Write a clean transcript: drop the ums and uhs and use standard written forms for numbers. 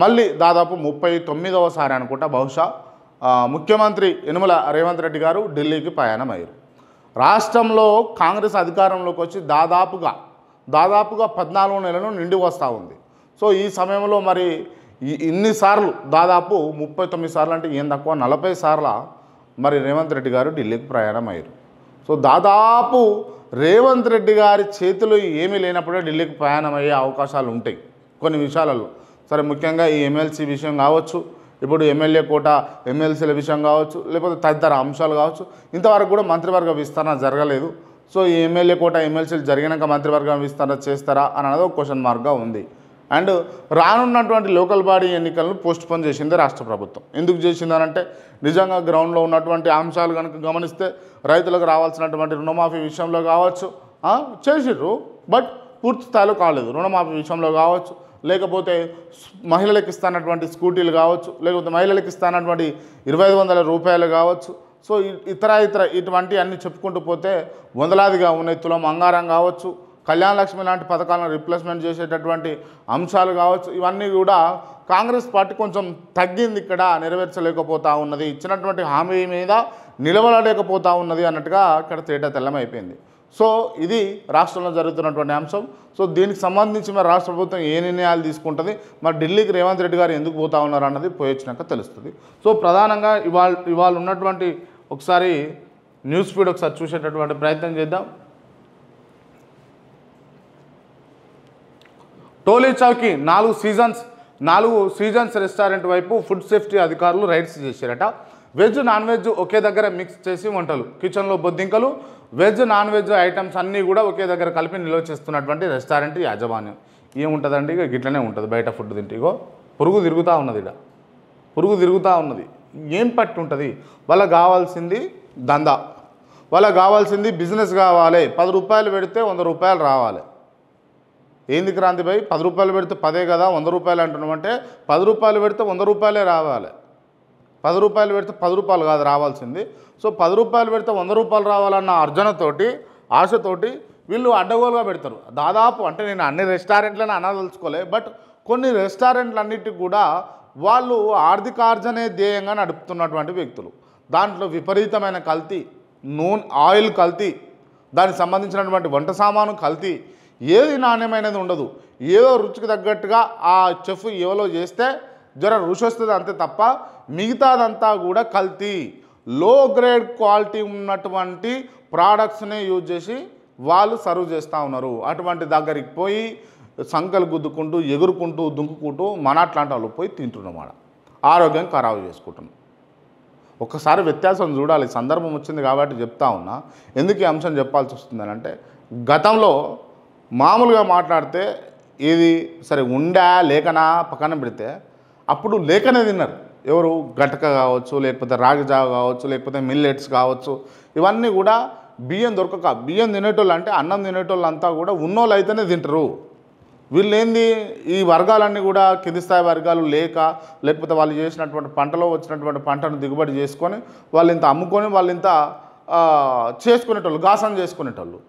మళ్ళీ దాదాపు 39వసారి అనుకుంటా బహుశా ముఖ్యమంత్రి యనమల రేవంత్ రెడ్డి గారు ఢిల్లీకి ప్రయాణమయ్యారు. రాష్ట్రంలో కాంగ్రెస్ అధికారంలోకి వచ్చి దాదాపుగా 14 నెలలు నిండి వస్తూ ఉంది. సో ఈ సమయంలో మరి ఇన్నిసార్లు దాదాపు 39 సార్లు అంటే ఏం తక్కువ 40 సార్ల మరి రేవంత్ రెడ్డి గారు ఢిల్లీకి ప్రయాణం అయ్యారు. సో దాదాపు రేవంత్ రెడ్డి గారి చేతిలో ఏమీ లేనప్పుడే ఢిల్లీకి ప్రయాణం అయ్యే అవకాశాలు ఉంటాయి కొన్ని విషయాలలో. సరే, ముఖ్యంగా ఈ ఎమ్మెల్సీ విషయం కావచ్చు, ఇప్పుడు ఎమ్మెల్యే కోట ఎమ్మెల్సీల విషయం కావచ్చు, లేకపోతే తదితర అంశాలు కావచ్చు. ఇంతవరకు కూడా మంత్రివర్గ విస్తరణ జరగలేదు. సో ఈ ఎమ్మెల్యే కోట ఎమ్మెల్సీలు జరిగినాక మంత్రివర్గ విస్తరణ చేస్తారా అన్నది ఒక క్వశ్చన్ మార్క్గా ఉంది. అండ్ రానున్నటువంటి లోకల్ బాడీ ఎన్నికలను పోస్ట్పోన్ చేసింది రాష్ట్ర ప్రభుత్వం. ఎందుకు చేసిందనంటే నిజంగా గ్రౌండ్లో ఉన్నటువంటి అంశాలు కనుక గమనిస్తే రైతులకు రావాల్సినటువంటి రుణమాఫీ విషయంలో కావచ్చు చేసిర్రు, బట్ పూర్తి స్థాయిలో కాలేదు. రుణమాఫీ విషయంలో కావచ్చు, లేకపోతే మహిళలకు ఇస్తున్నటువంటి స్కూటీలు కావచ్చు, లేకపోతే మహిళలకు ఇస్తున్నటువంటి 2500 రూపాయలు కావచ్చు. సో ఇతర ఇటువంటి అన్నీ చెప్పుకుంటూ పోతే వందలాదిగా ఉన్నాయి. తులం బంగారం కావచ్చు, కళ్యాణ లక్ష్మి లాంటి పథకాలను రిప్లేస్మెంట్ చేసేటటువంటి అంశాలు కావచ్చు. ఇవన్నీ కూడా కాంగ్రెస్ పార్టీ కొంచెం తగ్గింది, ఇక్కడ నెరవేర్చలేకపోతూ ఉన్నది, ఇచ్చినటువంటి హామీ మీద నిలబడలేకపోతూ ఉన్నది అన్నట్టుగా ఇక్కడ తేట తెల్లమైపోయింది. సో ఇది రాష్ట్రంలో జరుగుతున్నటువంటి అంశం. సో దీనికి సంబంధించి మరి రాష్ట్ర ప్రభుత్వం ఏ నిర్ణయాలు తీసుకుంటుంది, మరి ఢిల్లీకి రేవంత్ రెడ్డి గారు ఎందుకు పోతా ఉన్నారు అన్నది పోయొచ్చినాక తెలుస్తుంది. సో ప్రధానంగా ఇవాళ ఉన్నటువంటి ఒకసారి న్యూస్ ఫీడ్ ఒకసారి చూసేటటువంటి ప్రయత్నం చేద్దాం. టోలీ చౌకీ 4 సీజన్స్ రెస్టారెంట్ వైపు ఫుడ్ సేఫ్టీ అధికారులు రైడ్స్ చేశారట. వెజ్ నాన్ వెజ్ ఒకే దగ్గర మిక్స్ చేసి వంటలు, కిచెన్లో బొద్దింకలు, వెజ్ నాన్ వెజ్ ఐటమ్స్ అన్నీ కూడా ఒకే దగ్గర కలిపి నిల్వ చేస్తున్నటువంటి రెస్టారెంట్ యాజమాన్యం. ఏముంటుందండి, ఇక గిట్లనే ఉంటుంది బయట ఫుడ్ తింటే. ఇగో పురుగు తిరుగుతూ ఉన్నది, ఇక్కడ పురుగు తిరుగుతూ ఉన్నది. ఏం పట్టి ఉంటుంది? వాళ్ళకి కావాల్సింది దందా, వాళ్ళకి కావాల్సింది బిజినెస్ కావాలి. 10 రూపాయలు పెడితే 100 రూపాయలు రావాలి. ఏంది క్రాంతి భాయ్, 10 రూపాయలు పెడితే 10 కదా 100 రూపాయలు అంటున్నామంటే 10 రూపాయలు పెడితే 100 రూపాయలే రావాలి. 10 రూపాయలు పెడితే 10 రూపాయలు కాదు రావాల్సింది. సో 10 రూపాయలు పెడితే 100 రూపాయలు రావాలన్న అర్జనతోటి ఆశతోటి వీళ్ళు అడ్డగోలుగా పెడతారు. దాదాపు అంటే నేను అన్ని రెస్టారెంట్లను అనదలుచుకోలే, బట్ కొన్ని రెస్టారెంట్లన్నిటికి కూడా వాళ్ళు ఆర్థికార్జనే ధ్యేయంగా నడుపుతున్నటువంటి వ్యక్తులు. దాంట్లో విపరీతమైన కల్తీ, ఆయిల్ కల్తీ, దానికి సంబంధించినటువంటి వంట సామాను కల్తీ, ఏది నాణ్యమైనది ఉండదు. ఏదో రుచికి తగ్గట్టుగా ఆ చెఫ్ ఏవలో చేస్తే జర రుచి వస్తుంది అంతే తప్ప మిగతాదంతా కూడా కల్తీ, లో గ్రేడ్ క్వాలిటీ ఉన్నటువంటి ప్రోడక్ట్స్నే యూజ్ చేసి వాళ్ళు సర్వ్ చేస్తూ ఉన్నారు. అటువంటి దగ్గరికి పోయి సంకలు గుద్దుకుంటూ ఎగురుకుంటూ దుంకుకుంటూ మన అట్లాంటి వాళ్ళు పోయి తింటున్నమాట, ఆరోగ్యం ఖరాబు చేసుకుంటున్నాం. ఒక్కసారి వ్యత్యాసం చూడాలి. సందర్భం వచ్చింది కాబట్టి చెప్తా ఉన్నా. ఎందుకు ఈ అంశం చెప్పాల్సి వస్తుందని అంటే, గతంలో మామూలుగా మాట్లాడితే ఇది సరే ఉండా లేకనా పక్కన పెడితే అప్పుడు లేకనే తిన్నారు. ఎవరు గటక కావచ్చు, లేకపోతే రాగి జావ కావచ్చు, లేకపోతే మిల్లెట్స్ కావచ్చు. ఇవన్నీ కూడా బియ్యం దొరకక బియ్యం తినేటోళ్ళు అంటే అన్నం తినేటోళ్ళు అంతా కూడా ఉన్నోళ్ళు అయితేనే తింటారు. వీళ్ళు ఏంది ఈ వర్గాలన్నీ కూడా కింది స్థాయి వర్గాలు లేకపోతే వాళ్ళు చేసినటువంటి పంటలో వచ్చినటువంటి పంటను దిగుబడి చేసుకొని వాళ్ళు ఇంత అమ్ముకొని వాళ్ళు ఇంత చేసుకునేటోళ్ళు, గాసం చేసుకునేటోళ్ళు.